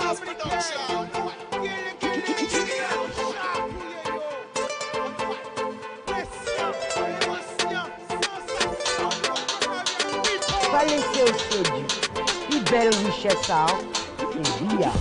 Va laisser au sédu. Plus belle richesse, ça. Et bien.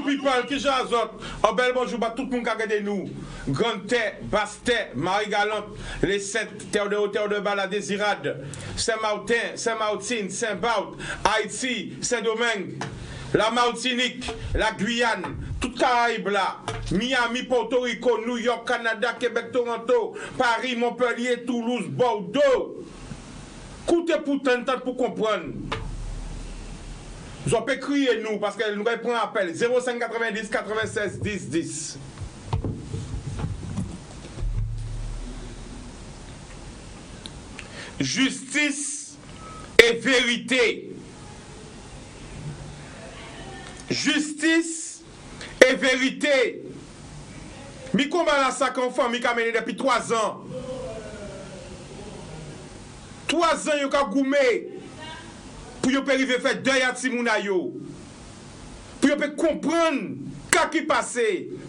People qui j'azot, en bel bonjour à tout le monde qui a regardé nous. Grande terre, basse terre, Marie Galante, les sept, terre de haut, terre de bas, la Désirade, Saint-Martin, Saint-Martin, Saint-Baud, Haïti, Saint-Domingue, la Martinique, la Guyane, toute Caraïbe là, Miami, Porto Rico, New York, Canada, Québec, Toronto, Paris, Montpellier, Toulouse, Bordeaux. Écoutez pour comprendre. Vous pouvez crier nous parce que nous prenons appel 05 90 96 10 10. Justice et vérité. Justice et vérité. Mi combat la sac enfant mi ka mené depuis 3 ans. 3 ans yo ka goumé. Pour yon peut arriver faire deuil à Timouna yo. Pour yon peut comprendre qu'est-ce qui passe.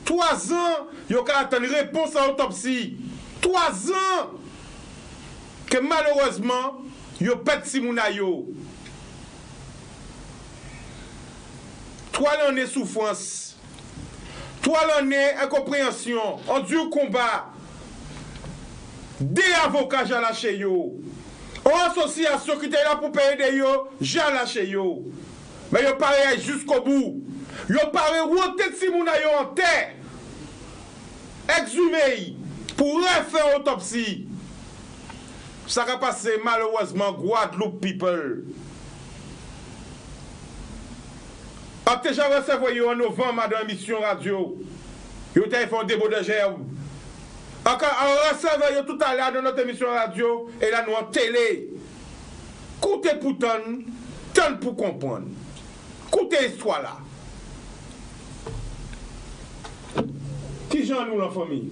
3 ans, yon peut attendre réponse à l'autopsie. 3 ans que malheureusement, yon pète Timouna yo. 3 l'année souffrance. 3 l'année incompréhension. En dur combat. Des avocats j'ai lâché yo. En association qui était là pour payer des yo, j'ai lâché yo. Mais yo pareil jusqu'au bout. Yo pareil roté de Simouna yo en terre. Exhumé pour refaire autopsie. Ça va passer malheureusement Guadeloupe people. A déjà recevoir yo en novembre dans l'émission radio. Yo t'ai fait un débat de gerbe. Encore, on recevait tout à l'heure dans notre émission radio et là nous en télé. Écoutez pour tant pour comprendre. Écoutez l'histoire là. Qui j'en nous la famille?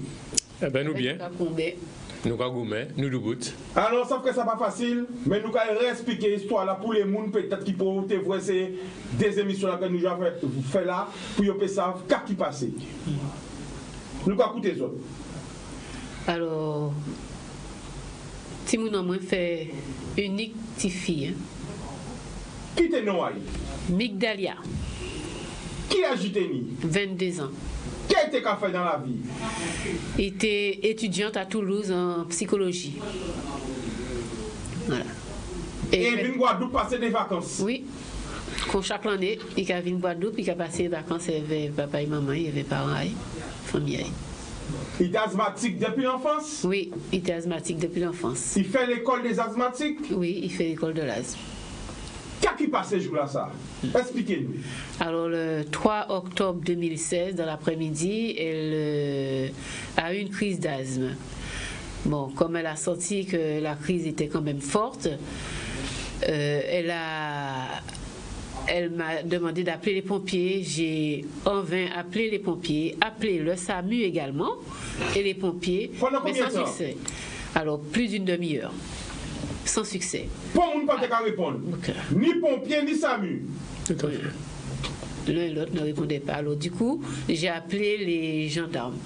Eh ben nous bien. Nous goumé, nous debout. Alors sauf que ça pas facile, mais nous allons expliquer l'histoire là pour les gens peut-être qui pourront te voir ces des émissions là que nous avons fait là pour qu'ils savent qu'est-ce qui passe. Nous allons écouter ça. Alors, si nous avons fait unique petite fille. Qui était noyé? Migdalia. Qui a agité ni? 22 ans. Qui a été fait dans la vie? Était étudiante à Toulouse en psychologie. Voilà. Et vient Guadeloupe passer des vacances? Oui. Comme chaque année, il a venu Guadeloupe, il a passé des vacances avec papa et maman, il y avait parents, famille. Il est asthmatique depuis l'enfance? Oui, il est asthmatique depuis l'enfance. Il fait l'école des asthmatiques? Oui, il fait l'école de l'asthme. Qu'est-ce qui passe ce jour-là, ça? Expliquez-nous. Alors, le 3 octobre 2016, dans l'après-midi, elle a eu une crise d'asthme. Bon, comme elle a senti que la crise était quand même forte, elle m'a demandé d'appeler les pompiers. J'ai en vain appelé les pompiers, appelé le SAMU également et les pompiers, mais sans succès. Alors, plus d'une demi-heure. Sans succès. Pour ne pas répondre. Okay. Ni pompiers, ni SAMU. L'un et l'autre ne répondaient pas. Alors, du coup, j'ai appelé les gendarmes.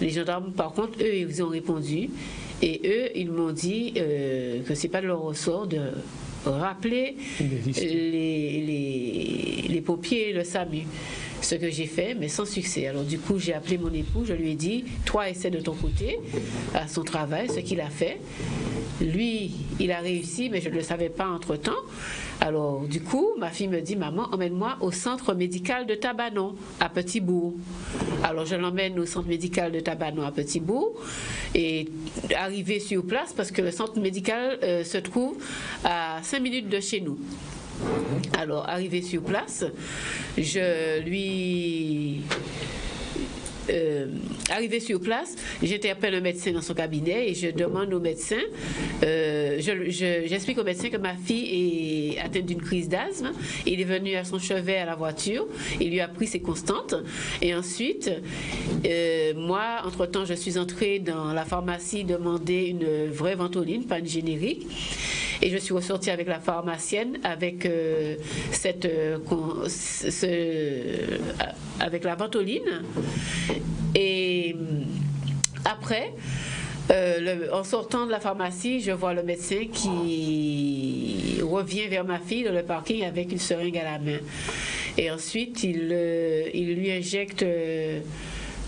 Les gendarmes, par contre, eux, ils ont répondu. Et eux, ils m'ont dit que ce n'est pas de leur ressort de rappeler les pompiers et le SAMU. Ce que j'ai fait, mais sans succès. Alors du coup, j'ai appelé mon époux, je lui ai dit, toi, essaie de ton côté, à son travail, ce qu'il a fait. Lui, il a réussi, mais je ne le savais pas entre-temps. Alors du coup, ma fille me dit, maman, emmène-moi au centre médical de Tabanon, à Petit-Bourg. Alors je l'emmène au centre médical de Tabanon à Petit-Bourg, et arrivé sur place, parce que le centre médical se trouve à 5 minutes de chez nous. Alors, arrivé sur place, je lui arrivé sur place, j'interpelle un médecin dans son cabinet et je demande au médecin, j'explique au médecin que ma fille est atteinte d'une crise d'asthme. Il est venu à son chevet à la voiture, il lui a pris ses constantes et ensuite, moi, entre-temps, je suis entrée dans la pharmacie demander une vraie ventoline, pas une générique. Et je suis ressortie avec la pharmacienne avec avec la ventoline. Et après, en sortant de la pharmacie, je vois le médecin qui revient vers ma fille dans le parking avec une seringue à la main. Et ensuite, il lui injecte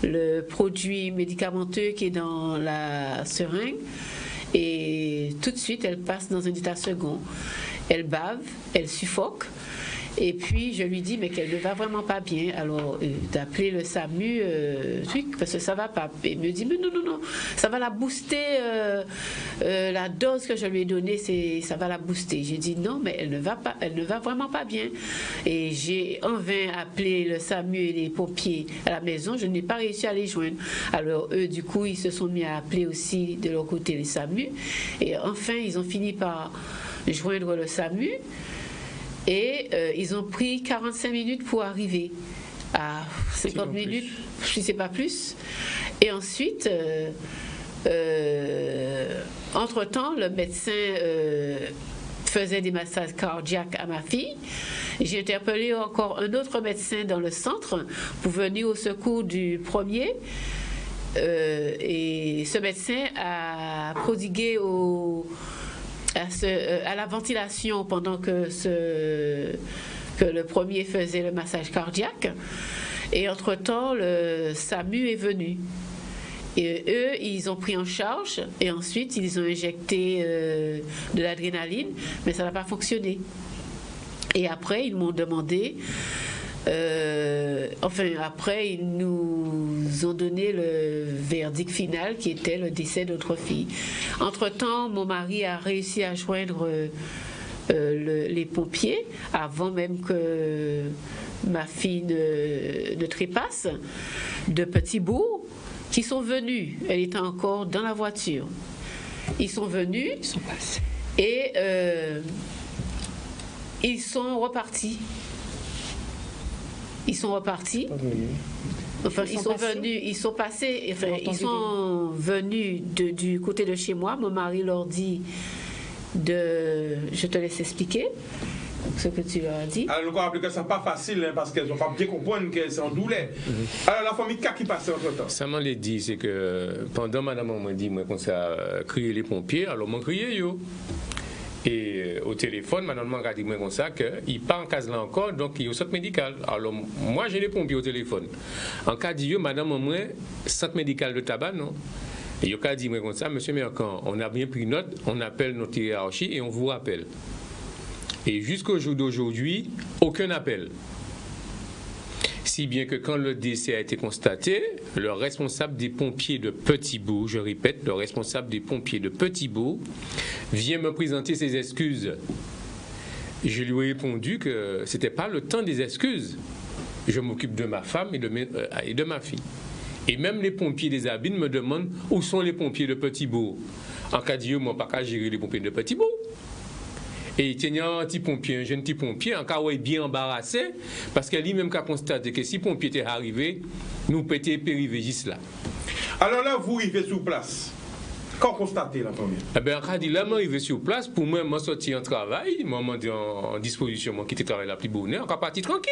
le produit médicamenteux qui est dans la seringue. Et tout de suite, elle passe dans un état second. Elle bave, elle suffoque. Et puis, je lui dis, mais qu'elle ne va vraiment pas bien. Alors, d'appeler le SAMU, parce que ça ne va pas. Il me dit, mais non, ça va la booster. La dose que je lui ai donnée, ça va la booster. J'ai dit, non, mais elle ne va vraiment pas bien. Et j'ai en vain appelé le SAMU et les pompiers à la maison. Je n'ai pas réussi à les joindre. Alors, eux, du coup, ils se sont mis à appeler aussi de leur côté les SAMU. Et enfin, ils ont fini par joindre le SAMU. Et ils ont pris 45 minutes pour arriver à 50 minutes, je ne sais pas plus. Et ensuite, entre-temps, le médecin faisait des massages cardiaques à ma fille. J'ai interpellé encore un autre médecin dans le centre pour venir au secours du premier. Et ce médecin a prodigué à la ventilation pendant que le premier faisait le massage cardiaque. Et entre-temps, le SAMU est venu. Et eux, ils ont pris en charge et ensuite, ils ont injecté de l'adrénaline, mais ça n'a pas fonctionné. Et après, ils m'ont demandé... après, ils nous ont donné le verdict final qui était le décès de notre fille. Entre-temps, mon mari a réussi à joindre les pompiers avant même que ma fille ne trépasse, de Petit-Bourg, qui sont venus. Elle était encore dans la voiture. Ils sont venus et ils sont repartis. Ils sont repartis. Enfin, ils sont venus du côté de chez moi. Mon mari leur dit je te laisse expliquer ce que tu leur as dit. Alors, nous avons que ça n'est pas facile parce qu'elles n'ont pas bien comprendre qu'elles sont en douleur. Alors, la famille qui passe entre temps. Ça m'a dit, c'est que pendant madame m'a dit, moi, quand ça crié les pompiers, alors moi crié yo. Et au téléphone, madame m'a dit comme ça qu'il pas en case là encore, donc il y a au centre médical. Alors moi j'ai les pompiers au téléphone. En cas de madame moi, centre médical de tabac, non. Et il a dit comme ça, monsieur Mercan, on a bien pris note, on appelle notre hiérarchie et on vous rappelle. Et jusqu'au jour d'aujourd'hui, aucun appel. Si bien que quand le décès a été constaté, le responsable des pompiers de Petit-Bourg, je répète, le responsable des pompiers de Petit-Bourg vient me présenter ses excuses. Je lui ai répondu que ce n'était pas le temps des excuses. Je m'occupe de ma femme et de ma fille. Et même les pompiers des Abines me demandent où sont les pompiers de Petit-Bourg. En cas de moi, pas qu'à gérer les pompiers de Petit-Bourg. Et il y a un petit pompier, un jeune petit pompier, en cas où il est bien embarrassé, parce qu'il lui-même a constaté que si le pompier était arrivé, nous pété périvégis là. Alors là, vous arrivez sur place. Quand constatez la première? Eh bien, quand il est arrivé sur place, pour moi, je suis sorti en travail, je suis en disposition, moi qui était travail la plus bonne, on est parti tranquille.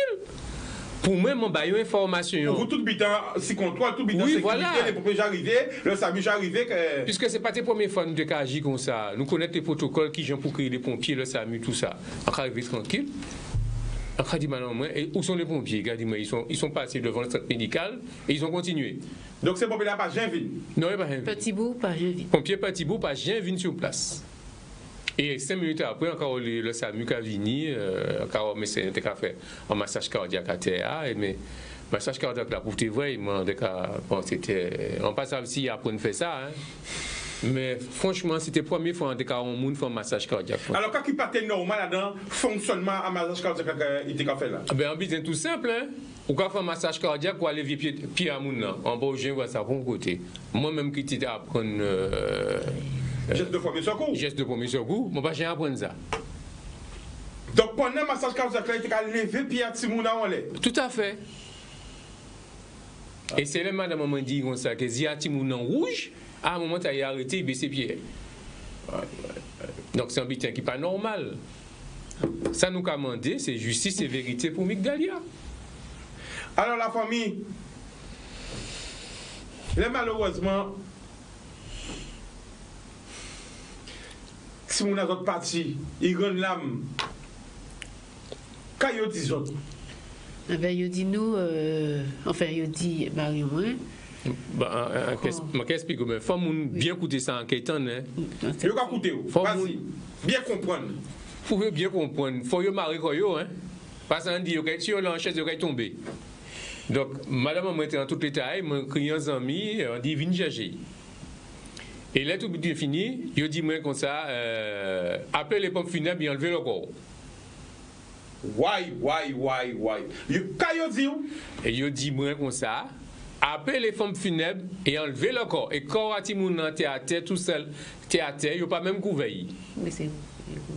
Pour moi, je vais une information. Vous tout bitan, si contrôle, tout bitan, oui, sécurité, voilà. Les pompiers arrivés, le SAMU arrivé. Puisque ce n'est pas tes premières fois que nous agissons comme ça. Nous connaissons les protocoles qui sont pour créer les pompiers, le SAMU, tout ça. On est arrivé tranquille. On a dit, maintenant, où sont les pompiers? Ils sont passés devant le centre médical et ils ont continué. Donc ces pompiers-là, pas Genville? Non, pas Genville. Petit-Bourg, pas Genville. Pompiers Petit-Bourg, pas Genville sur place. Et 5 minutes après, encore le SAMU qui a venu, encore mais c'était qu'à faire un massage cardiaque à terre. Mais massage cardiaque là, pour te voir, on passe aussi après de faire ça. Hein. Mais franchement, c'était la première fois qu'on a fait un massage cardiaque. Alors, quand il partait normal là-dedans, fonctionnement à massage cardiaque, il était qu'à faire là? Ben, c'est tout simple. Hein. Ou quand on fait un massage cardiaque, pour aller pied à mon nom, en bas, je vois ça pour mon côté. Moi-même qui t'ai apprendre. Geste de premier secours. Geste de premier secours, moi, j'ai apprendre ça. Donc pendant le massage cardiaque, il était à lever pied à Timouna en l'air. Tout à fait. Et c'est là madame m'a dit comme ça que si à Timouna rouge, à un moment, tu as arrêté, il baisse ses pieds. Donc c'est un butin qui n'est pas normal. Ça nous a demandé, c'est justice et vérité pour Migdalia. Alors la famille, malheureusement, si mon autre parti, il gagne l'âme. Quand il dit ça? Eh bien, il dit nous, enfin, il dit Marion, je t'explique, mais il faut bien écouter ça en quittant. Il faut écouter, vas-y, bien comprendre. Il faut bien comprendre, il faut marier quoi, hein? Parce qu'on dit que si on a une chaise, il va tomber. Donc, madame m'a été en tout détail, m'a crié un ami, on dit viens chercher. Et là, tout est fini, il dit moi comme ça, appelez les pompes funèbres et enlevez le corps. Why? Quand il dit où? Et il dit moi comme ça, appelez les pompes funèbres et enlevez le corps. Et quand Atimouna t'es à terre tout seul, t'es à terre, il n'y a pas même couvert.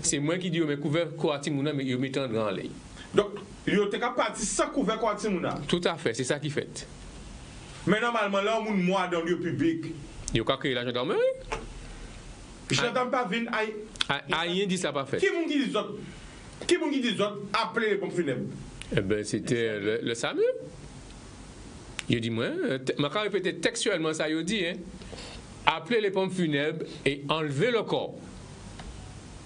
C'est moi qui dis mais couvert quoi Atimouna, mais il met en grand lait. Donc, il était parti sans couvert quoi Atimouna? Tout à fait, c'est ça qui fait. Mais normalement, là, on moi dans le lieu public. Il y a créé la gendarmerie. Gendarme pas venir. Rien dit ça pas fait. Qui m'ont dit les autres? Qui m'ont dit les autres? Appelez les pompes funèbres. Eh bien, c'était le SAMU. Il dit moi, je vais répéter textuellement ça, il dit, hein. Appelez les pompes funèbres et enlevez le corps.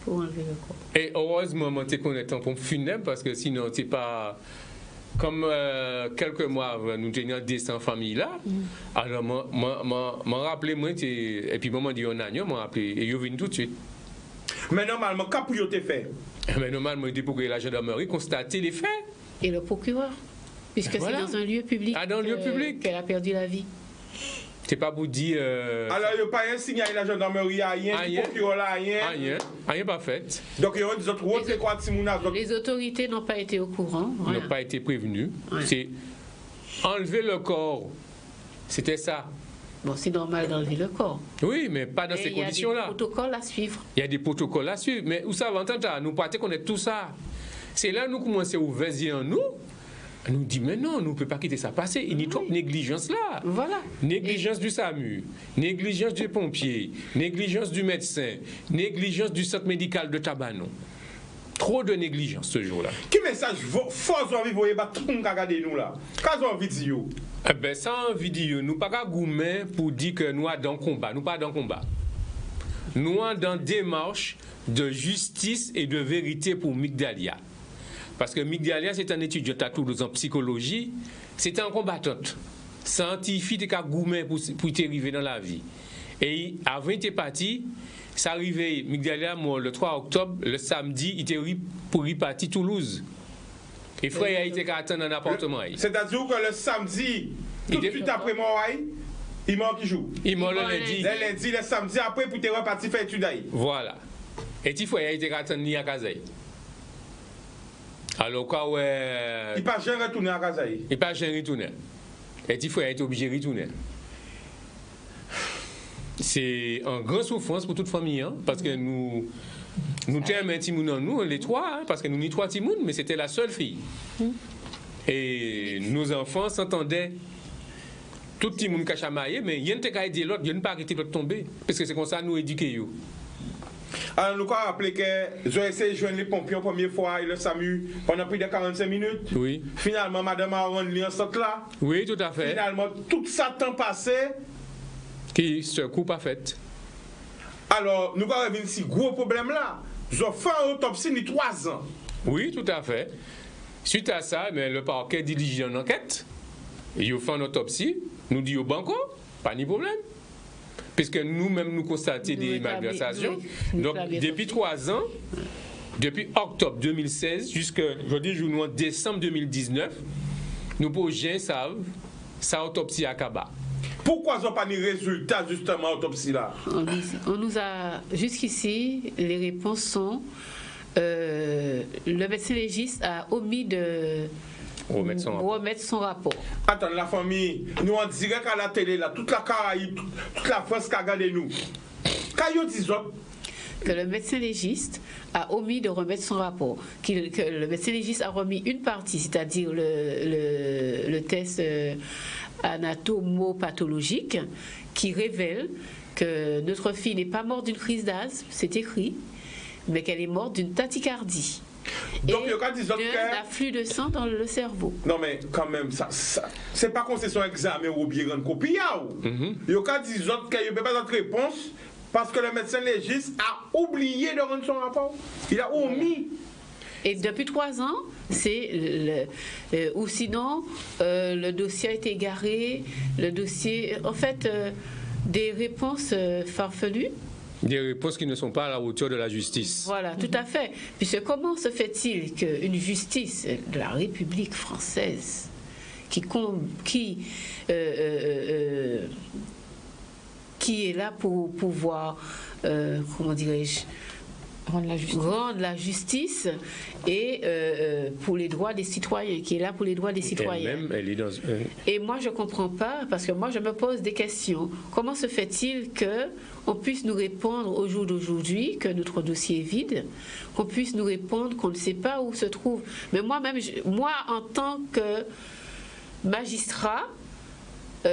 Pour enlever le corps. Et heureusement, je connais un pompe funèbre parce que sinon, c'est pas. Comme quelques mois avant, nous tenions 200 familles là. Alors, je rappelé, moi, et puis, maman dit on a, m'a rappelé, et je viens tout de suite. Mais normalement, quand vous avez fait? Mais normalement, il dit pour que la gendarmerie constate les faits. Et le procureur, puisque voilà. C'est dans un lieu public. Ah, dans un lieu public. Qu'elle a perdu la vie. C'est pas pour dire. Alors, il n'y a pas un signal la gendarmerie, rien, le procureur, rien pas fait. Donc, il y a des autres quoi, Timouna. Les autorités n'ont pas été au courant. Voilà. N'ont pas été prévenues. Ouais. C'est enlever le corps. C'était ça. Bon, c'est normal d'enlever le corps. Oui, mais pas dans ces conditions-là. Il y a des protocoles à suivre. Il y a des protocoles à suivre. Mais où ça va entendre? Nous partons connaître tout ça. C'est là nous commençons à ouvrir en nous. Nous dit mais non, nous ne pouvons pas quitter ça passer. Il y a une trop négligence là. Voilà. Négligence du SAMU, négligence du pompier, négligence du médecin, négligence du centre médical de Tabanon. Trop de négligence ce jour-là. Quel message force envie voyez tout le monde regarder nous là? Quand on vidéo. Eh ben sans vidéo, nous pas goumer pour dire que nous sommes dans le combat. Nous pas dans le combat. Nous sommes dans démarche de justice et de vérité pour Migdalia. Parce que Migdalia, c'est un étudiant à Toulouse en psychologie, c'est un combattante. Scientifique et gourmet pour y arriver dans la vie. Et avant il était parti, ça arrivait, Migdalia, moi, le 3 octobre, le samedi, il était pour y partir Toulouse. Et frère, il était attendre dans l'appartement. C'est-à-dire que le samedi, tout de suite après moi, il manque qui joue. Il manque le lundi. Le lundi, le samedi, après, pour te repartir faire études. Voilà. Et il frère, il était attendre ni à Kazaï. Alors, quand ouais. Il n'a pas jamais retourné à Kazaï. Il n'a pas jamais retourné. Et il frère, il était obligé de retourner. C'est une grande souffrance pour toute famille, hein, parce que nous t'aimons un Timoun, nous, les trois, hein, parce que nous sommes 3 Timouns, mais c'était la seule fille. Et nos enfants s'entendaient. Tout Timoun qui a chamaillé, mais il y a un qui l'autre, il n'y a pas arrêté de tomber, parce que c'est comme ça nous éduquer. Alors, nous avons rappelé que j'ai essayé de joindre les pompiers la première fois et le SAMU pendant plus de 45 minutes. Oui. Finalement, madame a rendu en sorte là. Oui, tout à fait. Finalement, tout ça temps passé. Qui se coupe pas fait. Alors, nous avons vu ce gros problème là. J'ai fait une autopsie de 3 ans. Oui, tout à fait. Suite à ça, mais le parquet dirige une enquête. Il a fait une autopsie. Nous dit au banco, pas de problème. Puisque nous-mêmes nous constatons des malversations. Donc, depuis 3 ans, depuis octobre 2016 jusqu'à aujourd'hui, en décembre 2019, nos projets savent sa autopsie à Kaba. Pourquoi ils n'ont pas de résultats justement autopsie là? On nous a jusqu'ici, les réponses sont le médecin légiste a omis de remettre son rapport. Attends, la famille, nous en direct à la télé, là, toute la Caraïbe, toute la France qui a regardé nous. Quand ils disent que le médecin légiste a omis de remettre son rapport, que le médecin légiste a remis une partie, c'est-à-dire le test anatomopathologique, qui révèle que notre fille n'est pas morte d'une crise d'asthme, c'est écrit, mais qu'elle est morte d'une tachycardie. Donc, et d'un afflux de sang dans le cerveau. Non, mais quand même, ça c'est pas concession examen ou bien une copie. Il y a des autres qui ne peuvent pas avoir de réponse parce que le médecin légiste a oublié de rendre son rapport. Il a omis. Et depuis 3 ans, ou sinon, le dossier a été égaré, le dossier, en fait, des réponses farfelues. Des réponses qui ne sont pas à la hauteur de la justice. Voilà, tout à fait. Puisque comment se fait-il qu'une justice de la République française qui est là pour pouvoir, comment dirais-je, rendre la justice et pour les droits des citoyens, qui est là pour les droits des citoyens. Et moi, je ne comprends pas, parce que moi, je me pose des questions. Comment se fait-il qu'on puisse nous répondre au jour d'aujourd'hui que notre dossier est vide, qu'on puisse nous répondre qu'on ne sait pas où se trouve. Mais moi-même, moi, en tant que magistrat,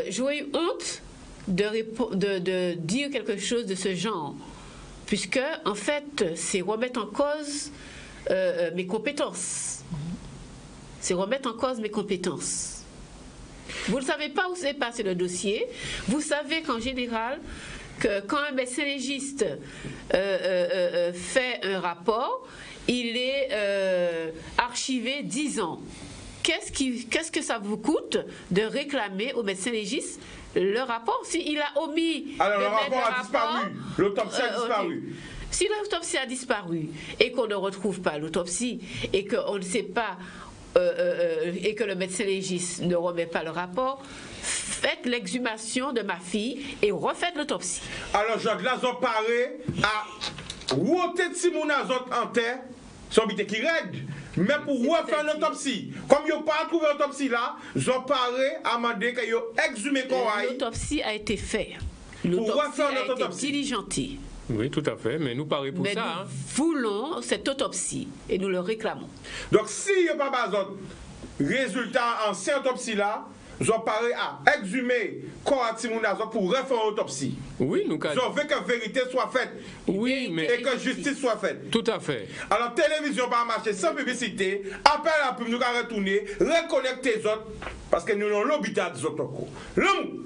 j'aurais eu honte de dire quelque chose de ce genre. Puisque, en fait, c'est remettre en cause mes compétences. C'est remettre en cause mes compétences. Vous ne savez pas où s'est passé le dossier. Vous savez qu'en général, que quand un médecin légiste fait un rapport, il est archivé 10 ans. Qu'est-ce que ça vous coûte de réclamer au médecin légiste le rapport s'il a omis? Alors le rapport a disparu, l'autopsie a disparu. Okay. Si l'autopsie a disparu et qu'on ne retrouve pas l'autopsie et qu'on ne sait pas et que le médecin légiste ne remet pas le rapport, faites l'exhumation de ma fille et refaites l'autopsie. Alors je l'ai paré à ôter de Simon Azot en terre, son bité qui raide. Mais pour refaire l'autopsie, comme ils n'ont pas trouvé l'autopsie là, ils ont paré à demander qu'ils ont exhumé Koraï. L'autopsie a été faite. L'autopsie a été diligentée. Oui, tout à fait, mais nous parlons pour ça. Nous voulons cette autopsie et nous le réclamons. Donc, s'il n'y a pas de résultat en cette autopsie-là, ils ont parlé à exhumer Koraï pour refaire l'autopsie. Oui, nous ils ont fait que la vérité soit faite. Oui, mais et que justice soit faite. Tout à fait. Alors, télévision va marcher sans publicité, appel à la pub, nous allons retourner, reconnecter les autres, parce que nous avons l'habitat des autres. L'homme.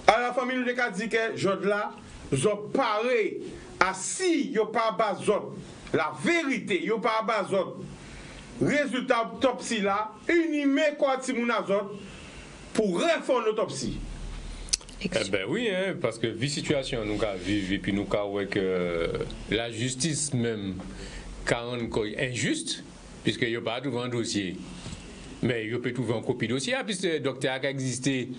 À la famille nous a dit que Jodla, ils ont paré à si ils n'ont pas bazot la vérité, ils n'ont pas bazot résultat autopsie là, unimé quoi Timounazot pour refaire l'autopsie. Eh ben oui, hein, parce que vu situation nous avons vécu et puis nous avons avec la justice même est injuste, puisqu'il n'y a pas trouvé un dossier. Mais il peut trouver une copie de dossier, puisque le docteur a existé.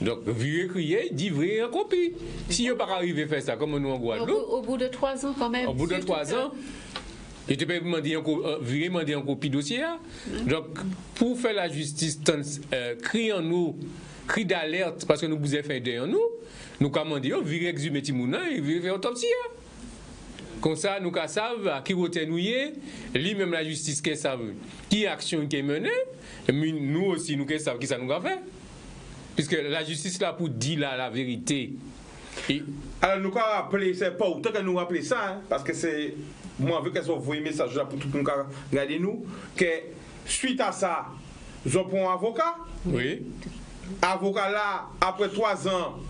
Donc, vu écrire, dit vrai en copie. Si il n'est pas arrivé à faire ça, comme nous en Guadeloupe. Au bout de 3 ans, quand même. Au bout de 3 ans, il te peut demander en copie de dossier. Donc, pour faire la justice, crie en nous, cri d'alerte, parce que nous vous avez fait en nous, nous commandons, vu exhumer Timouna et vu faire autopsie. Comme ça, nous savons qui retenouiller, lui-même la justice qui savent qui action qui est menée, mais nous aussi nous savons qui ça nous a fait. Puisque la justice là pour dire la vérité. Alors nous avons rappelé, c'est pas autant que nous rappelons ça, hein, parce que c'est moi avec que vous un message là pour tout le monde regarder nous, que suite à ça, nous avons un avocat. Oui. Avocat là, après 3 ans,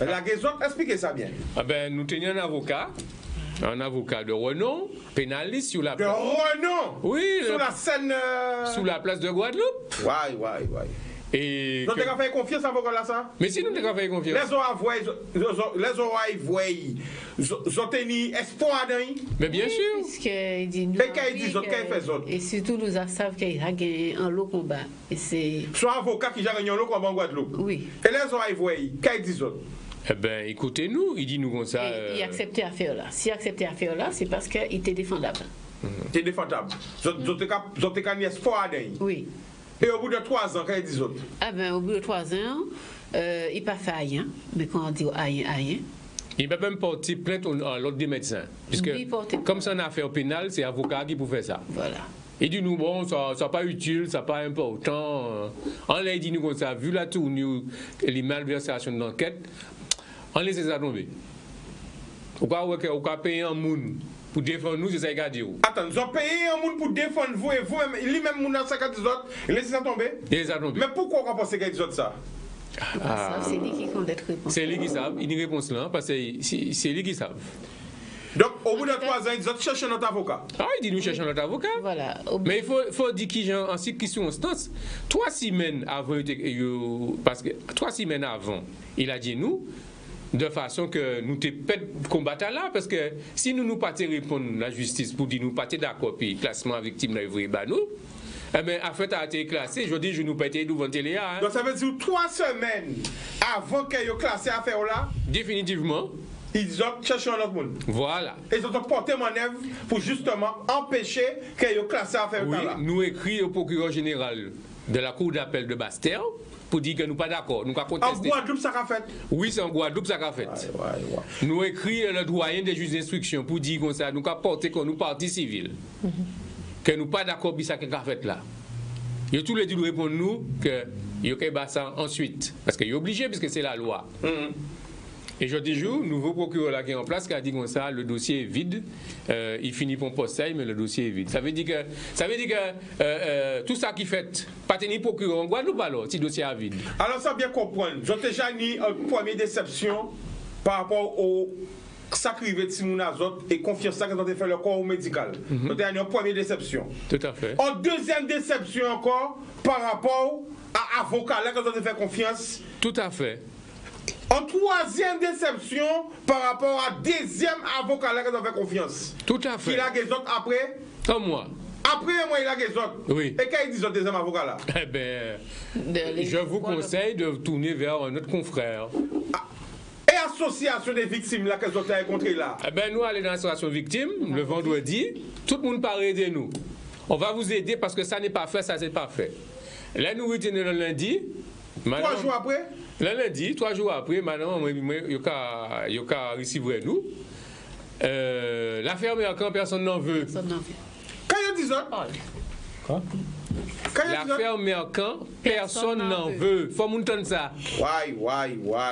la raison, expliquez ça bien. Ah ben, nous tenions un avocat de renom, pénaliste sur la place. De renom? Oui. Sur la scène. Sous la place de Guadeloupe. Ouais. Et Nous avons fait confiance à avocat là ça. mais si nous avons fait confiance. Les oreilles voient, ils ont tenu espoir dans lui. Mais bien sûr. Puisqu'il dit nous. Et qu'il dit autres, qu'il fait autres. Et surtout, nous savons qu'il a gagné un lot combat. Et c'est. Soit avocat qui a gagné un lot comme en Guadeloupe. Oui. Et les oreilles voient, qu'il dit autres. Eh ben, écoutez-nous, il dit nous comme ça. Et il acceptait à faire là. S'il acceptait à faire là, c'est parce qu'il était défendable. C'est défendable. Ils ont gagné espoir dans lui. Oui. Et au bout de 3 ans, qu'il dit autres. Ah ben, au bout de 3 ans, il n'a pas fait rien. Mais quand on dit rien. Il peut même porter plainte à l'ordre des médecins. Puisque, Oui, porter- comme c'est une affaire pénale, c'est l'avocat qui peut faire ça. Voilà. Il dit nous, bon, ça n'est pas utile, ça n'est pas important. On l'a dit nous comme ça, vu la tournure, les malversations de l'enquête, on laisse ça tomber. Au cas payer un monde pour défendre nous, c'est ça qu'il a dit. Attends, ils ont payé un monde pour défendre vous et vous, lui-même, moun dans 50 autres, laissez ça tomber. Il les a tombés. Mais pourquoi on pense qu'il dit autres ça? Ça, c'est lui qui compte être réponse. C'est lui qui savent, il y a une réponse là, parce que c'est lui qui savent. Donc, au bout de 3 ans, ils ont cherché notre avocat. Ah, il dit nous cherchons notre avocat. Voilà. Mais il faut dire qu'il y a en circonstance, 3 semaines avant, parce que 3 semaines avant, il a dit nous, de façon que nous te peut combattre là, parce que si nous pas répondre la justice pour dire nous pas d'accord, puis classement victime là, il va nous. Eh bien, en fait, a été classé. Je dis, je nous pas été devant télé. Hein. Donc, ça veut dire 3 semaines avant qu'ils aient classé l'affaire là, Définitivement. ils ont cherché un autre monde. Voilà. Et ils ont porté manœuvre pour justement empêcher qu'ils aient classé l'affaire Oui, là. nous écrit au procureur général de la Cour d'appel de Bastère pour dire que nous pas d'accord, nous pas En contester. Guadeloupe, ça a fait. Oui, c'est en Guadeloupe ça qu'a fait. Nous écrit le doyen des juges d'instruction pour dire comme ça, nous pas porter qu'on nous partie civile. Que nous pas d'accord avec ça qu'a fait là. Il tous les deux répondent nous que il y a ça ensuite parce qu'il est obligé puisque c'est la loi. Et je dis jour, nouveau procureur là qui est en place qui a dit comme ça, le dossier est vide, il finit pour poste, mais le dossier est vide. Ça veut dire que tout ça qui fait, pas tenir procureur en Guadeloupe alors, si le dossier est vide. Alors, ça bien comprendre. J'ai déjà eu une première déception par rapport au sacrifice de Simon Azot et confiance ça qu'ils ont fait le corps médical. J'ai eu une première déception. Tout à fait. En deuxième déception encore par rapport à l'avocat là qu'ils ont fait confiance. Tout à fait. En troisième déception par rapport à deuxième avocat là qu'ils ont fait confiance. Tout à fait. Il a des autres après. Comme moi. Après moi il a des autres. Oui. Et quand il dit autres deuxième avocat là. Eh bien, je vous conseille de tourner vers un autre confrère. Et association des victimes là qu'ils ont rencontré là. Eh bien, nous allons dans l'association victime le vendredi. Tout le monde parle de nous. On va vous aider parce que ça n'est pas fait, ça c'est pas fait. Là, nous retenons le lundi. 3 jours après. Le lundi, 3 jours après, maintenant, il y a recevoir nous. L'affaire Mercan, personne n'en veut. Personne n'en veut. Quand ils disent ça. Quoi? Quand ils disent ça. L'affaire Mercan, personne n'en veut. Faut monter ça.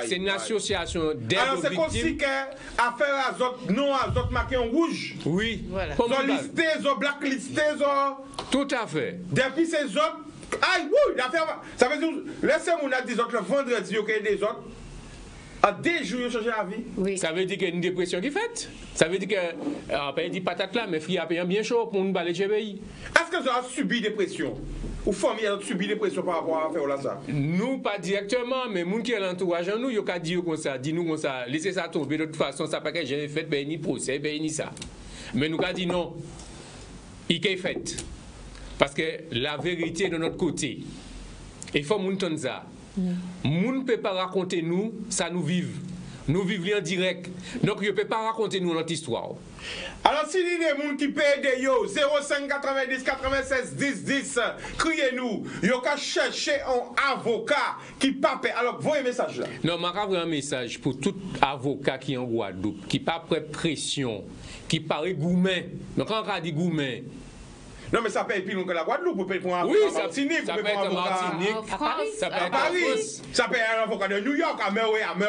C'est une association d'aide alors aux c'est comme si victimes. que affaire Azot, non Azot marqué en rouge. Oui. Voilà. Comme Ils ont on parle. listé, ils ont blacklisté, ils ont... Tout à fait. Depuis ces autres... Aïe, oui, l'affaire... Ça veut dire, laissez-moi dire des autres, le vendredi, ok, des autres. En 2 jours, ils ont changé la vie. Oui. Ça veut dire qu'il y a une dépression qui fait. Ça veut dire que, on peut dire patate là, mais frère a payé bien chaud pour nous balayer chez pays. Est-ce que ça a subi des pressions? Ou famille a subi des pressions par rapport à l'affaire là, ça? Nous, pas directement, mais les gens qui sont l'entourage nous, ils ont dit comme ça, dis-nous comme ça, laissez ça tomber. De toute façon, ça n'a pas que j'ai fait, ben, ni procès, ben, ni ça. Mais nous avons dit non. Il est fait. Parce que la vérité est de notre côté. Il faut que ça. Moun ne peut pas raconter nous, ça nous vive. Nous vivons en direct. Donc, il ne peut pas raconter nous notre histoire. Alors, si il y a des gens qui payent des yo, 05 90 96 10 10, criez-nous. Yo qu'à chercher un avocat qui pas paye. Alors, voyez un message là. Non, je vais avoir un message pour tout avocat qui est en Guadeloupe, qui pas prêt pression, qui paraît gourmet. Donc, quand on dit gourmet, Non, mais ça paye plus long que la Guadeloupe. Vous payez pour un oui, avocat ça Martinique. peut Vous payez pour être un avocat Martinique, À Paris. ça peut à être Paris. en France. Ça paye un avocat de New York, à Mer,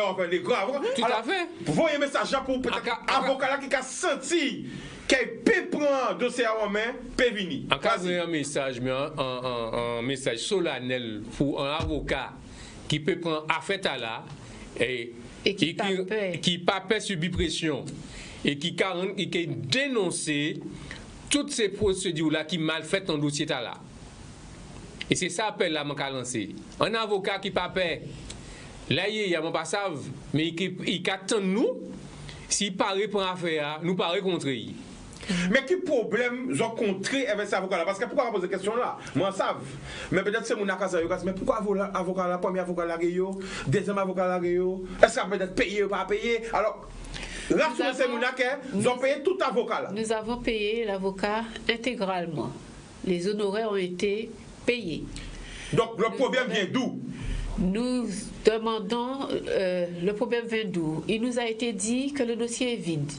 enfin, des grands avocats. Tout à fait. Vous voyez un message là pour peut-être un avocat là qui a senti qu'il peut prendre un dossier en main, peut venir. Encadrer un message, mais un message solennel pour un avocat qui peut prendre affaire à là et qui pas peur. qui pas peur subir pression et qui dénoncer toutes ces procédures là qui mal faites dans le dossier là. Et c'est ça appel là, mon lancé. Un avocat qui pas paix, là, il y a mon passage, mais il attend nous, s'il paraît pour affaire, nous paraît contre lui. Mais quel problème j'ai rencontré avec cet avocat-là? Parce que pourquoi on pose cette question-là? Moi, je sais. Mais peut-être c'est mon accord. Mais pourquoi avocat-là, premier avocat-là, deuxième avocat-là, est-ce qu'il peut être payé ou pas payé? Alors, là, c'est mon accord, ils ont payé tout avocat-là. Nous avons payé l'avocat intégralement. Les honoraires ont été payés. Donc, le problème vient d'où? Nous demandons, le problème vient d'où? Il nous a été dit que le dossier est vide.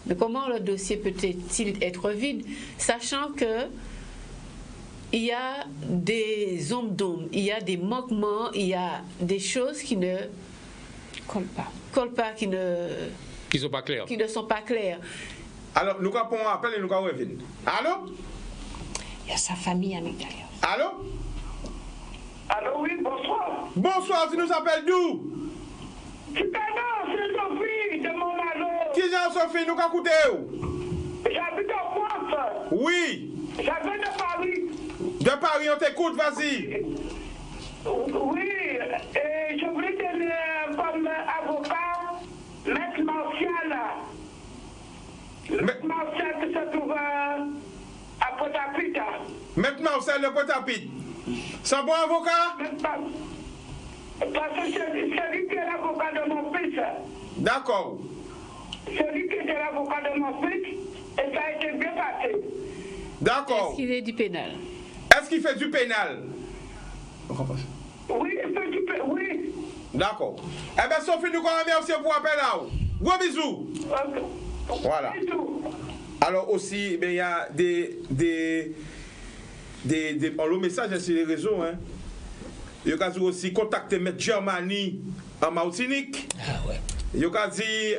Mais comment le dossier peut-il être vide, sachant que il y a des ombres d'ombre, il y a des manquements, il y a des choses qui ne collent pas, qui ne sont pas claires. Alors, nous avons un appel et nous avons revenir. Allô? Il y a sa famille à l'intérieur. Allô? Allô, oui, bonsoir. Bonsoir, tu nous appelles d'où? C'est Sophie de Montmalo. Qui est Sophie? Nous avons écouté où? J'habite en France. Oui. J'habite de Paris. De Paris, on t'écoute, vas-y. Oui, et je voulais donner comme avocat Maître Martial. Maître Martial qui se trouve à Pointe-à-Pitre. Maître Marcel de Pointe-à-Pitre. C'est un bon avocat? Parce que c'est lui qui est l'avocat de mon fils. D'accord. C'est lui qui était l'avocat de mon fils et ça a été bien passé. D'accord. Est-ce qu'il est du pénal? Est-ce qu'il fait du pénal? Oui, il fait du pénal, oui. D'accord. Eh bien, Sophie, nous remercions pour l'appel là. Gros bisous. Voilà. Bisous. Alors aussi, il y a des le message sur les réseaux. Hein. Il y a aussi contacter M. Germany en Martinique. Ah ouais. Il y a dit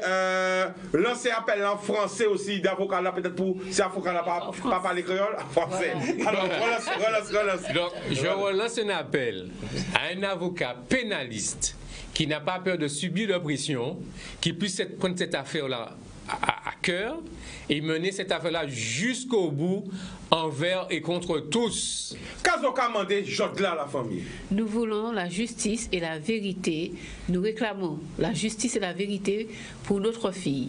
lancer appel en français aussi d'avocat là, peut-être pour si avocat là pas parler créole en français. Voilà. Alors relance. Donc, je relance un appel à un avocat pénaliste qui n'a pas peur de subir l'oppression, qui puisse prendre cette affaire-là à cœur et mener cette affaire-là jusqu'au bout, envers et contre tous. Qu'est-ce qu'on a demandé Jodla à la famille? Nous voulons la justice et la vérité. Nous réclamons la justice et la vérité pour notre fille.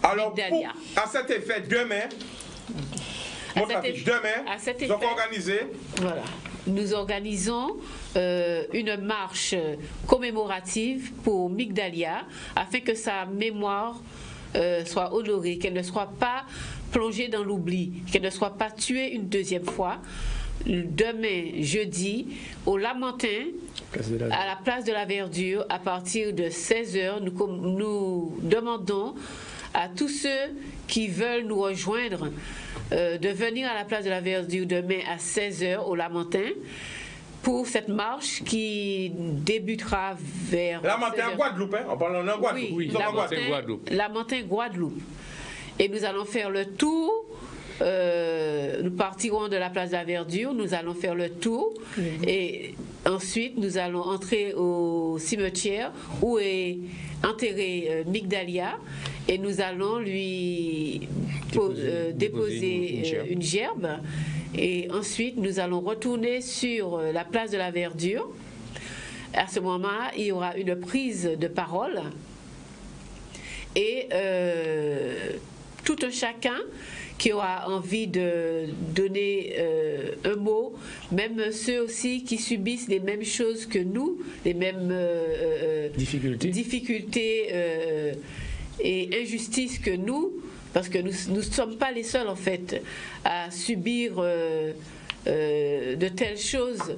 Alors, Migdalia. À cet effet, demain, donc organisé. Voilà. Nous organisons une marche commémorative pour Migdalia afin que sa mémoire soit honorée, qu'elle ne soit pas plongée dans l'oubli, qu'elle ne soit pas tuée une deuxième fois. Demain, jeudi, au Lamentin, à la place de la Verdure, à partir de 16h, nous demandons à tous ceux qui veulent nous rejoindre de venir à la place de la Verdure demain à 16h au Lamentin pour cette marche qui débutera vers... Lamentin en Guadeloupe, hein? On parle en Guadeloupe. Oui, Lamentin, Guadeloupe. Et nous allons faire le tour. Nous partirons de la place de la Verdure, nous allons faire le tour et ensuite nous allons entrer au cimetière où est enterré Migdalia et nous allons lui déposer une gerbe et ensuite nous allons retourner sur la place de la Verdure. À ce moment-là, il y aura une prise de parole et tout un chacun qui aura envie de donner un mot, même ceux aussi qui subissent les mêmes choses que nous, les mêmes difficultés et injustices que nous, parce que nous ne sommes pas les seuls en fait à subir de telles choses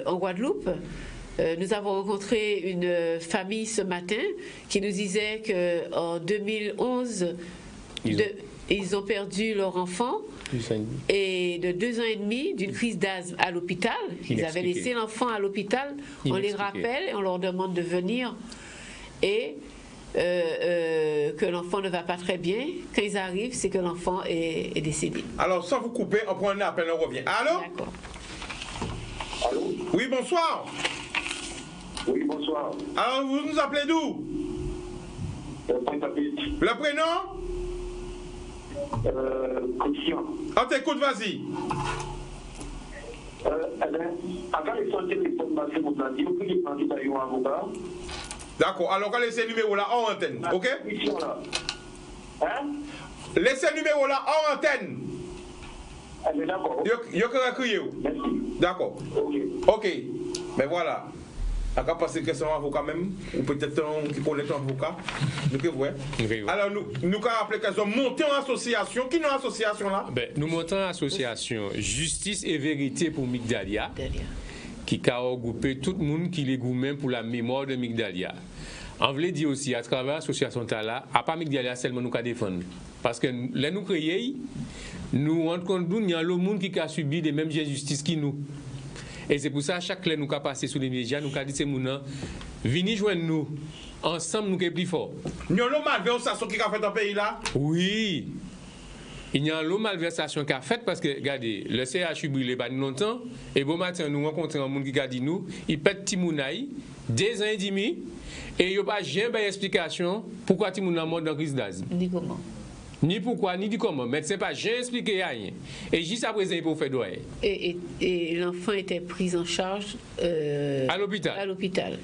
en Guadeloupe. Nous avons rencontré une famille ce matin qui nous disait qu'en 2011, ils ont perdu leur enfant et de 2 ans et demi d'une crise d'asthme à l'hôpital. Ils avaient laissé l'enfant à l'hôpital. On les rappelle et on leur demande de venir et que l'enfant ne va pas très bien. Quand ils arrivent, c'est que l'enfant est décédé. Alors, sans vous couper, on prend un appel, on revient. Allô? D'accord. Allô? Oui, bonsoir. Oui, bonsoir. Alors, vous nous appelez d'où? Le prénom? Christian. On t'écoute, vas-y. Avant les sorties de téléphone, parce que mon ami, on peut demander à un avocat. D'accord, alors on laisse le numéro là en antenne, ok? Hein? Laissez le numéro là en antenne. D'accord. Yo que crier. Merci. D'accord. Ok. Mais voilà. À quoi passer que c'est un avocat même, ou peut-être un qui connaît un avocat. Alors nous avons rappelé qu'elles ont monté en association. Qui est dans l'association là? Nous montons l'association Justice et Vérité pour Migdalia, qui a regroupé tout le monde qui est gourmand pour la mémoire de Migdalia. On voulait dire aussi, à travers l'association Tala, à part Migdalia seulement nous défendre. Parce que là nous créons, nous rendons compte qu'il y a le monde qui a subi les mêmes injustices que nous. Et c'est pour ça, chaque fois nous avons passé sur les médias, nous avons dit ces gens, venez joindre nous. Ensemble, nous sommes plus forts. Nous avons malversation qui a fait dans le pays là? Oui. Il y a une malversation qui a fait parce que, regardez, le CHU brûlé pas longtemps. Et bon matin, nous rencontrons un monde qui a dit nous, il pète Timounaï, 2 ans et demi, et il n'y a pas jamais d'explication pourquoi Timounaï mort dans crise d'asthme. Ni comment. Ni pourquoi, ni du comment. Mais c'est pas, j'ai expliqué rien. Et juste après, il faut faire droit. Et l'enfant était pris en charge à l'hôpital.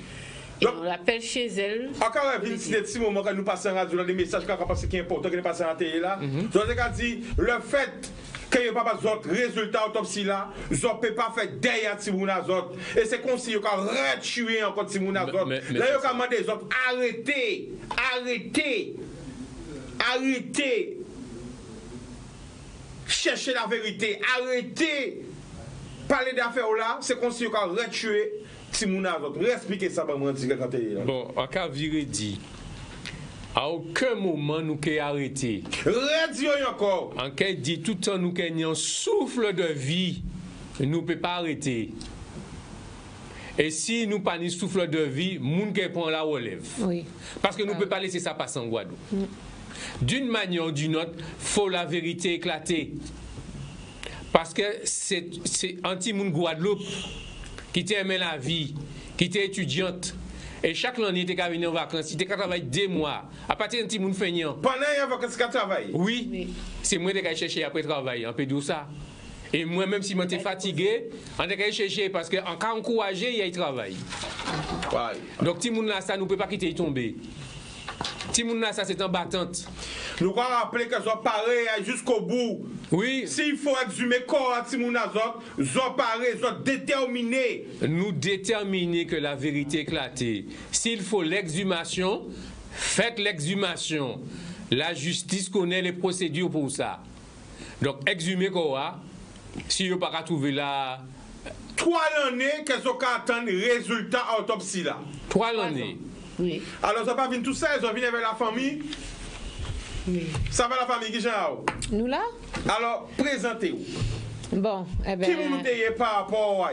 Et on l'appelle chez elle. Encore un petit moment quand nous passons en radio, des messages qui sont importants, qui sont passés en télé là. Donc, je dis, le fait qu'il n'y ait pas de résultat autopsie là, ils ne peuvent pas faire derrière Timouna Zot. Et c'est comme si ils ont retué encore Timouna Zot. Là, ils ont demandé les autres, arrêtez. Cherchez la vérité. Arrêtez. Parler d'affaires là, c'est comme si ils ont retué Timouna Zot. Expliquez ça, moi, quand tu es là. Bon, en cas viré dit, à aucun moment nous qu'est arrêté. Radio encore. En cas dit tout le temps nous qu'est un souffle de vie, nous ne pouvons pas arrêter. Et si nous pas ni souffle de vie, moun qui prend la relève. Oui. Parce que nous ne pouvons pas laisser ça passer en Guadeloupe. D'une manière ou d'une autre, faut la vérité éclater. Parce que c'est anti-moun Guadeloupe qui t'aimait la vie, qui était étudiante. Et chaque année, tu es venu en vacances, tu travailles 2 mois. À partir d'un petit monde feignant. Pendant les vacances, tu travailles? Oui. C'est moi qui ai cherché après travail, un peu de ça. Et moi, même si je suis fatigué, on a chercher parce qu'en cas encouragé, il y a travail. Ouais. Donc, petit monde là, ça, nous ne peut pas quitter tomber. Petit monde là, ça, c'est en battante. Nous allons rappeler que sont pareils jusqu'au bout. Oui. S'il faut exhumer corps à Timouna Zot, sont pareils, sont déterminés. Nous déterminer que la vérité éclatée. S'il faut l'exhumation, faites l'exhumation. La justice connaît les procédures pour ça. Donc, exhumer corps, si vous n'avez pas trouvé là. 3 années qu'elles ont attendre le résultat autopsie là. 3 années. Oui. Alors, ça va venir tout ça, ils ont venu avec la famille. Oui. Ça va la famille qui genre? Nous là? Alors, présentez-vous. Bon, eh ben. Qui vous nous payez par rapport à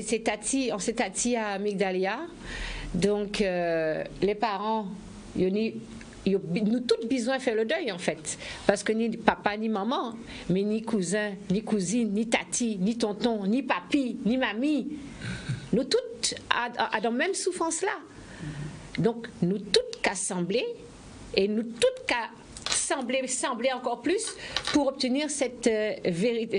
c'est Tati, on s'est Tati à Migdalia. Donc, les parents, nous tous besoin de faire le deuil en fait. Parce que ni papa, ni maman, mais ni cousin, ni cousine, ni tati, ni tonton, ni papi, ni mamie. Nous toutes à dans la même souffrance là. Donc, nous toutes qu'à sembler et nous toutes qu'à sembler encore plus pour obtenir cette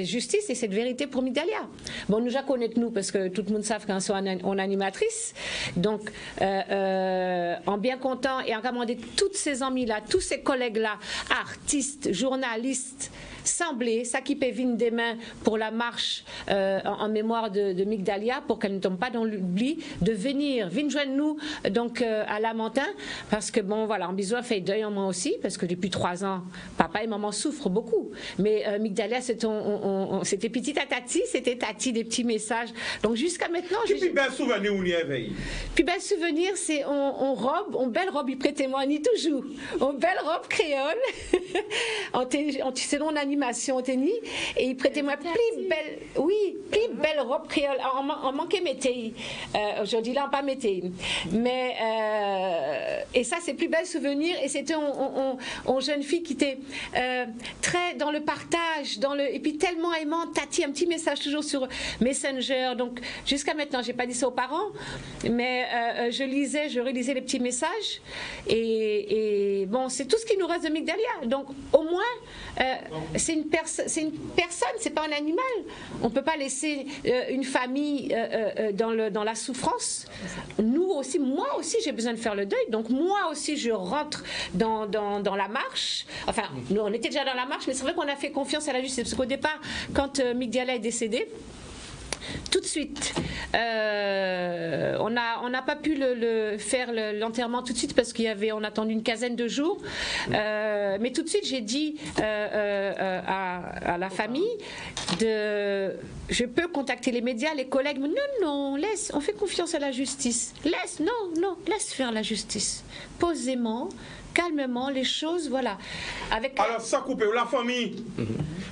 justice et cette vérité pour Migdalia. Bon, nous la connaissons nous parce que tout le monde sait qu'on soit en animatrice. Donc, en bien content et en commandant toutes ces amis-là, tous ces collègues-là, artistes, journalistes, sembler, ça qui peut venir demain pour la marche en mémoire de Migdalia, pour qu'elle ne tombe pas dans l'oubli, de venir joindre nous donc à Lamentin, parce que bon voilà, on besoin fait deuil en moi aussi, parce que depuis 3 ans, papa et maman souffrent beaucoup. Mais Migdalia, c'était petit à Tati, c'était Tati des petits messages. Donc jusqu'à maintenant, qui puis bel souvenir où y éveille. Puis bel souvenir, c'est on belle robe, il prêtait moi ni toujours, on belle robe créole, selon on animation au tennis et il prêtait moi plus belle robe créole. On manquait mété. Aujourd'hui là on pas mété. Mais et ça c'est plus bel souvenir et c'était une jeune fille qui était très dans le partage, et puis tellement aimante. Tati, un petit message toujours sur Messenger. Donc jusqu'à maintenant j'ai pas dit ça aux parents, mais je relisais les petits messages et bon c'est tout ce qui nous reste de Migdalia. Donc au moins c'est une personne, c'est pas un animal. On peut pas laisser une famille dans la souffrance. Nous aussi, moi aussi j'ai besoin de faire le deuil. Donc moi aussi je rentre dans la marche. Enfin nous on était déjà dans la marche, mais c'est vrai qu'on a fait confiance à la justice parce qu'au départ quand Migdalia est décédée, tout de suite, on n'a pas pu faire l'enterrement tout de suite parce on a attendu une quinzaine de jours. Mais tout de suite, j'ai dit à la famille je peux contacter les médias, les collègues. Mais non, laisse, on fait confiance à la justice. Laisse faire la justice. Posément, calmement, les choses, voilà. Alors, sans couper, la famille,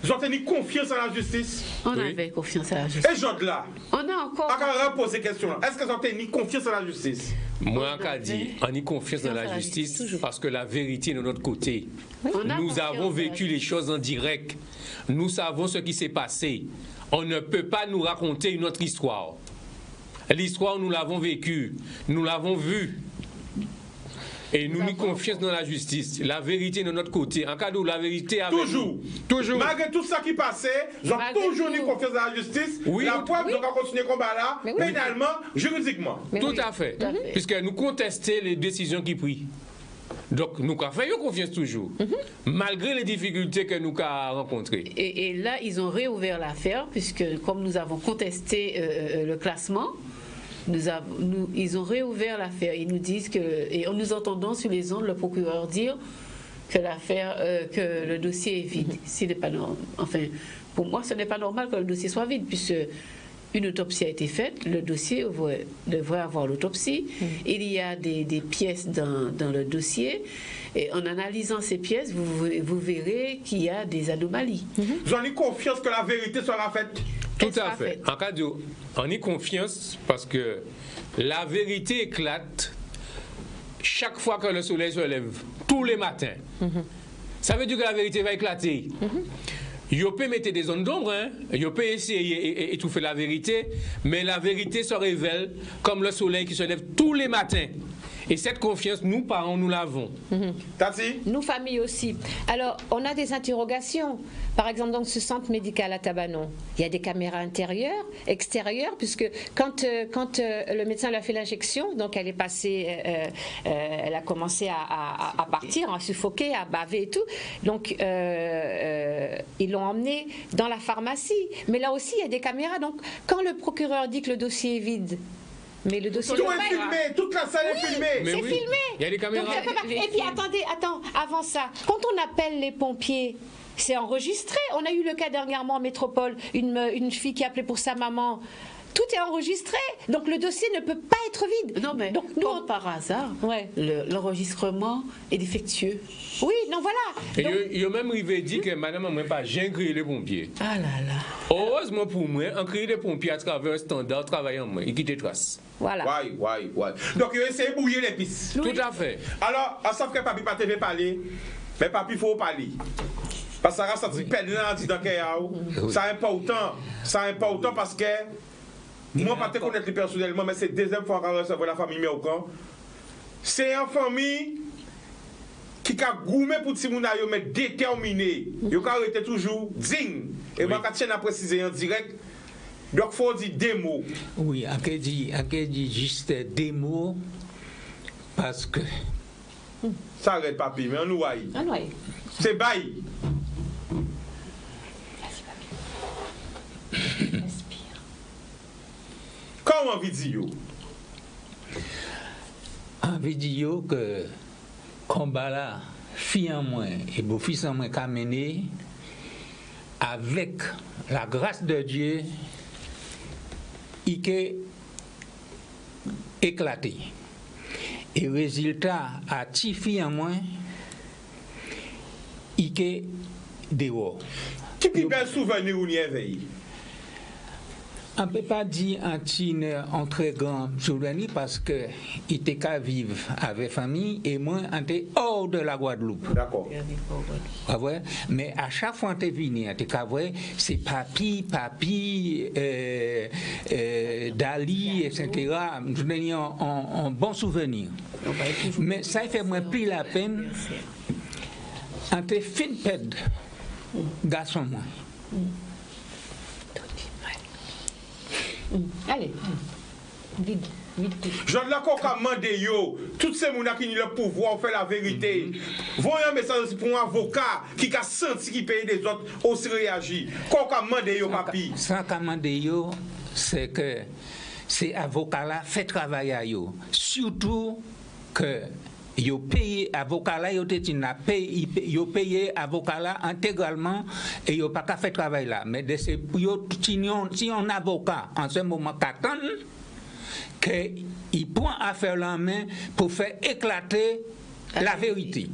ils ont tenu confiance à la justice. On avait confiance à la justice. Et j'autre là. On a encore. On va poser question là. Est-ce qu'ils ont tenu confiance à la justice? Moi, on a dit, on a confiance dans la justice parce que la vérité est de notre côté. Oui. Nous avons vécu les choses en direct. Nous savons ce qui s'est passé. On ne peut pas nous raconter une autre histoire. L'histoire, nous l'avons vécue. Nous l'avons vue. Et nous nous confions dans la justice. La vérité de notre côté. En cas où la vérité avec toujours. Malgré tout ça qui passait, ils ont toujours eu confiance dans la justice. Oui. La preuve, donc on continue le combat là, pénalement, juridiquement. Tout à fait. Puisque nous contestons les décisions qui prient. Donc, nous avons fait confiance toujours, malgré les difficultés que nous avons rencontrées. Et là, ils ont réouvert l'affaire, puisque comme nous avons contesté le classement, ils ont réouvert l'affaire. Ils nous disent que, et en nous entendant sur les ondes, le procureur dire que l'affaire, que le dossier est vide. S'il n'est pas normal. Enfin, pour moi, ce n'est pas normal que le dossier soit vide, puisque une autopsie a été faite, le dossier devrait avoir l'autopsie. Il y a des pièces dans le dossier. Et en analysant ces pièces, vous verrez qu'il y a des anomalies. J'en ai confiance que la vérité sera faite. Tout à fait. En cas de, on y confiance parce que la vérité éclate chaque fois que le soleil se lève, tous les matins. Ça veut dire que la vérité va éclater. Yo peut mettre des zones d'ombre, yo peut essayer étouffer la vérité, mais la vérité se révèle comme le soleil qui se lève tous les matins. Et cette confiance, nous, parents, nous l'avons. Tati? Nous, famille aussi. Alors, on a des interrogations. Par exemple, dans ce centre médical à Tabanon, il y a des caméras intérieures, extérieures, puisque quand le médecin lui a fait l'injection, donc elle est passée, elle a commencé à partir, à suffoquer, à baver et tout. Donc, ils l'ont emmenée dans la pharmacie. Mais là aussi, il y a des caméras. Donc, quand le procureur dit que le dossier est vide, mais le dossier tout est filmé, toute la salle est filmée. C'est filmé. Il y a des caméras. Donc, et puis attends, avant ça, quand on appelle les pompiers, c'est enregistré. On a eu le cas dernièrement en métropole, une fille qui appelait pour sa maman. Tout est enregistré, donc le dossier ne peut pas être vide. Non, mais donc, nous, par hasard, l'enregistrement est défectueux. Oui, non, voilà. Il a même dit que madame n'a pas j'ai crié les pompiers. Ah là là. Heureusement pour moi, on crie les pompiers à travers un standard travaillant moi, il quitte trace. Voilà. Ouais. Donc, il a essayé de bouiller les pistes. Tout à fait. Alors, sauf que papi pas TV parler, mais papi faut parler. Parce que ça reste un petit pèlerin dans le ça est important parce que moi, pas te connaître personnellement, mais c'est la deuxième fois qu'on recevait la famille Méocan. C'est une famille qui a gourmé pour Timouna, mais déterminé. Il a été toujours digne. Et moi, quand je précisé en direct, donc il faut dire des mots. Oui, on peut dire juste des mots parce que. Ça arrête, papi, mais on nous aille. C'est bail. Comment vidéo? En vidéo que combat là, fille en moi et beau-fils en moi qu'a mené avec la grâce de Dieu, il est éclaté. Et résultat, à ti fille en moi, il est dehors. Qui plus bel souvenir ou n'y éveille? On ne peut pas dire un tine en très grand souvenir parce que il était qu'à vivre avec famille et moi on était hors de la Guadeloupe. D'accord. Ah ouais? Mais à chaque fois on est venu, on était qu'à voir, c'est papi, Dali, etc. Je n'ai un bon souvenir. Mais ça fait moins plus la peine. On était fin pède, garçon moi. Allez, vite. Je ne l'ai pas demandé, tous ces gens qui ont le pouvoir faire la vérité. Voyez un message pour un avocat qui a senti qu'il paye des autres, aussi réagir. Qu'on a demandé, papi. Ça qu'a demandé, c'est que ces avocats-là fait travailler à eux. Surtout que yo payé avocat là yo payé avocat là intégralement et yo pas qu'à faire travail là mais de ces si on avocat en ce moment qu'attend que il prend affaire en main pour faire éclater la vérité.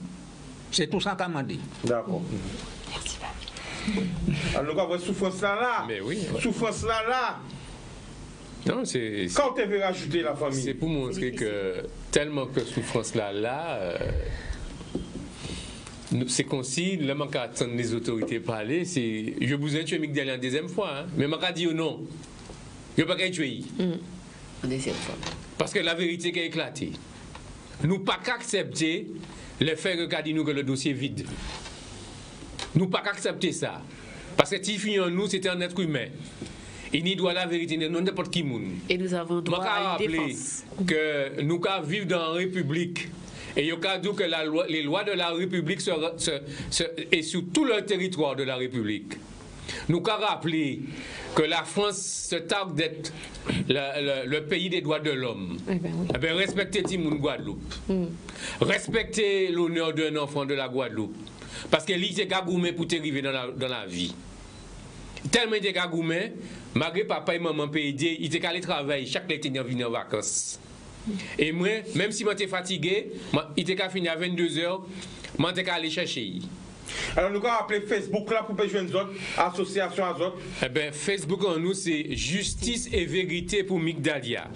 C'est tout ça qu'a demandé. D'accord. Alors on va souffrance là. Mais oui. Souffrance là. Non, c'est. Quand tu veux rajouter la famille? C'est pour montrer que tellement que souffrance c'est qu'on si le manque à attendre les autorités parler, c'est. Je vous ai tué Migdalia une deuxième fois, hein, mais manque à dire non. Je ne peux pas tuer. Une deuxième fois. Parce que la vérité qui est éclatée. Nous pas accepter le fait que dit nous que le dossier est vide. Nous pas accepter ça. Parce que Tiffy en nous, c'était un être humain. Il n'y doit la vérité, non n'importe qui moun. Et nous avons droit à une défense. Que nous vivons dans la République. Et il y a dit que les lois de la République et sur tout le territoire de la République. Nous avons rappelé que la France se targue d'être le pays des droits de l'homme. Eh ben oui. Eh bien, respectez Timoun Guadeloupe. Respectez l'honneur d'un enfant de la Guadeloupe. Parce que lui, c'est gagoumé pour t'arriver dans la vie. Tellement il était gagoumé, malgré papa et maman payé, il était allé travailler chaque été il venait en vacances. Et moi, même si j'étais fatigué, il était fini à 22h, j'étais allé chercher. Alors nous allons appeler Facebook là pour joindre les autres associations à autres. Eh bien, Facebook en nous, c'est Justice et Vérité pour Migdalia.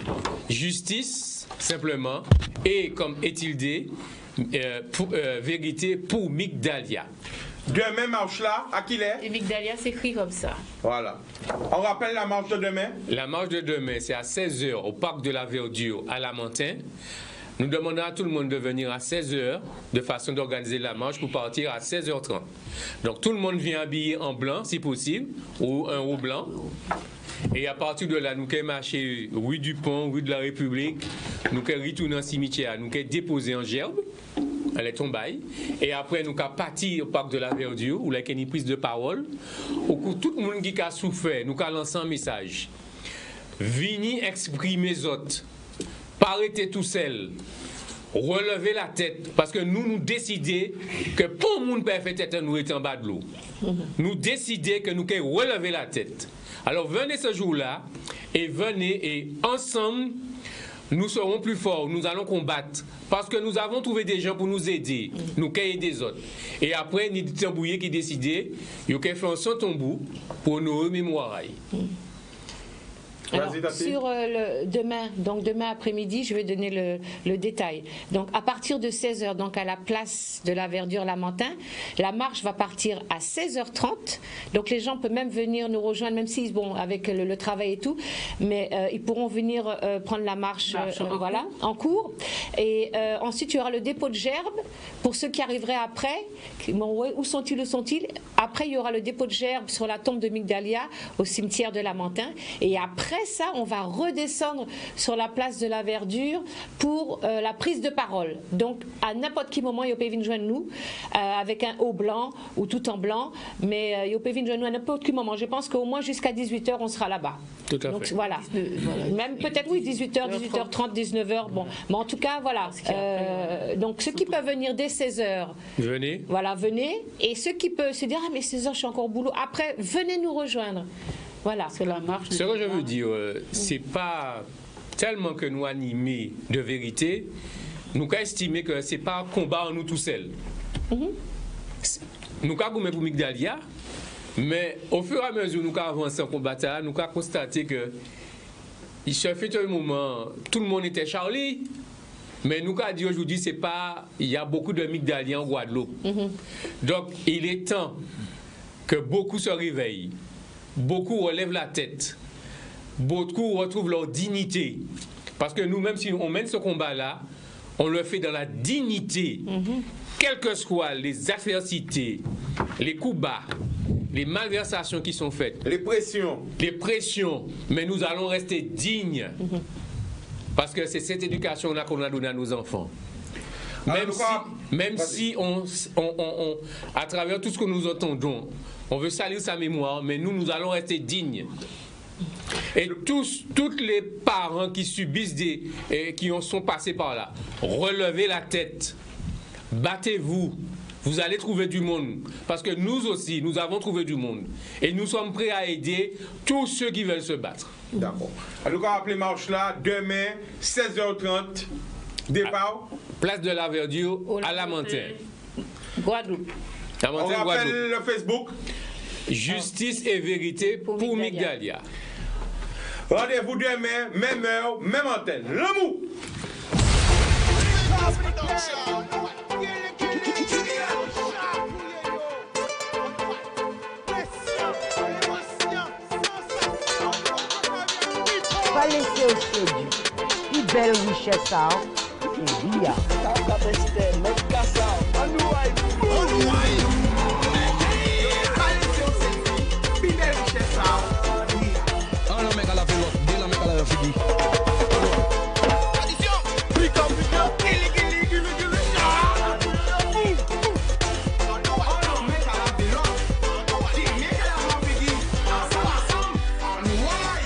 Justice, simplement, et comme est-il dit, vérité pour Migdalia. Demain marche là, à qui l'est? Et Migdalia s'écrit comme ça. Voilà. On rappelle la marche de demain. La marche de demain, c'est à 16h au Parc de la Verdure à Lamentin. Nous demandons à tout le monde de venir à 16h de façon d'organiser la marche pour partir à 16h30. Donc tout le monde vient habillé en blanc si possible, ou un haut blanc. Et à partir de là, nous allons marcher rue du Pont, rue de la République, nous allons retourner en cimetière, nous allons déposer en gerbe, à les tombailles, et après nous allons partir au Parc de la Verdure, où il y a une prise de parole, où tout le monde qui a souffert, nous allons lancer un message. Venez exprimer les autres. Pas arrêter tout seul. Relever la tête. Parce que nous décidons que pour le monde peut faire tête, nous étions en bas de l'eau. Nous décidons que nous pouvons relever la tête. Alors venez ce jour-là et venez et ensemble, nous serons plus forts. Nous allons combattre. Parce que nous avons trouvé des gens pour nous aider. Nous cailler des autres. Et après, nous tambouillés qui décidaient, ils ont fait un son tombeau pour nous remémorer. Alors, sur demain après-midi, je vais donner le détail. Donc, à partir de 16h, donc à la place de la Verdure Lamentin, la marche va partir à 16h30. Donc, les gens peuvent même venir nous rejoindre, même si, bon, avec le travail et tout, mais ils pourront venir prendre la marche en cours. Et ensuite, il y aura le dépôt de gerbes pour ceux qui arriveraient après. Où sont-ils? Après, il y aura le dépôt de gerbes sur la tombe de Migdalia au cimetière de Lamentin. Et après ça, on va redescendre sur la place de la Verdure pour la prise de parole. Donc, à n'importe quel moment, ils peuvent venir joindre nous avec un haut blanc ou tout en blanc, mais ils peuvent venir joindre nous à n'importe quel moment. Je pense qu'au moins jusqu'à 18h, on sera là-bas. Tout à Donc, fait. Voilà. Même peut-être, oui, 18h, 18h30, 19h. Bon. Mais en tout cas, voilà. Donc, ceux qui peuvent venir dès 16h, venez. Voilà, venez. Et ceux qui peuvent se dire, ah, mais 16h, je suis encore au boulot. Après, venez nous rejoindre. Voilà. C'est la marche. Ce que je veux dire, c'est pas tellement que nous animés de vérité, nous avons estimé que c'est pas un combat en nous tout seuls. nous avons gommé pour Migdalia, mais au fur et à mesure nous avons avancé en combat, nous avons constaté que il se fait un moment, tout le monde était Charlie, mais nous avons dit aujourd'hui, c'est pas, il y a beaucoup de Migdaliens en Guadeloupe. Donc, il est temps que beaucoup se réveillent, beaucoup relèvent la tête, beaucoup retrouvent leur dignité. Parce que nous-mêmes, si on mène ce combat-là, on le fait dans la dignité, quelles que soient les adversités, les coups bas, les malversations qui sont faites, Les pressions. mais nous allons rester dignes. Parce que c'est cette éducation-là qu'on a donnée à nos enfants. Même si à travers tout ce que nous entendons, on veut salir sa mémoire, mais nous allons rester dignes. Et tous les parents qui subissent qui sont passés par là, relevez la tête, battez-vous, vous allez trouver du monde. Parce que nous aussi, nous avons trouvé du monde. Et nous sommes prêts à aider tous ceux qui veulent se battre. D'accord. Alors, on va appeler marche là, demain, 16h30, départ. Place de la Verdure à Lamentin. Guadeloupe. On rappelle le Facebook. Justice et vérité pour Migdalia. Rendez-vous demain, même heure, même antenne. L'amour! Pas laisser au séduit. Une belle richesse, ça. Et bien.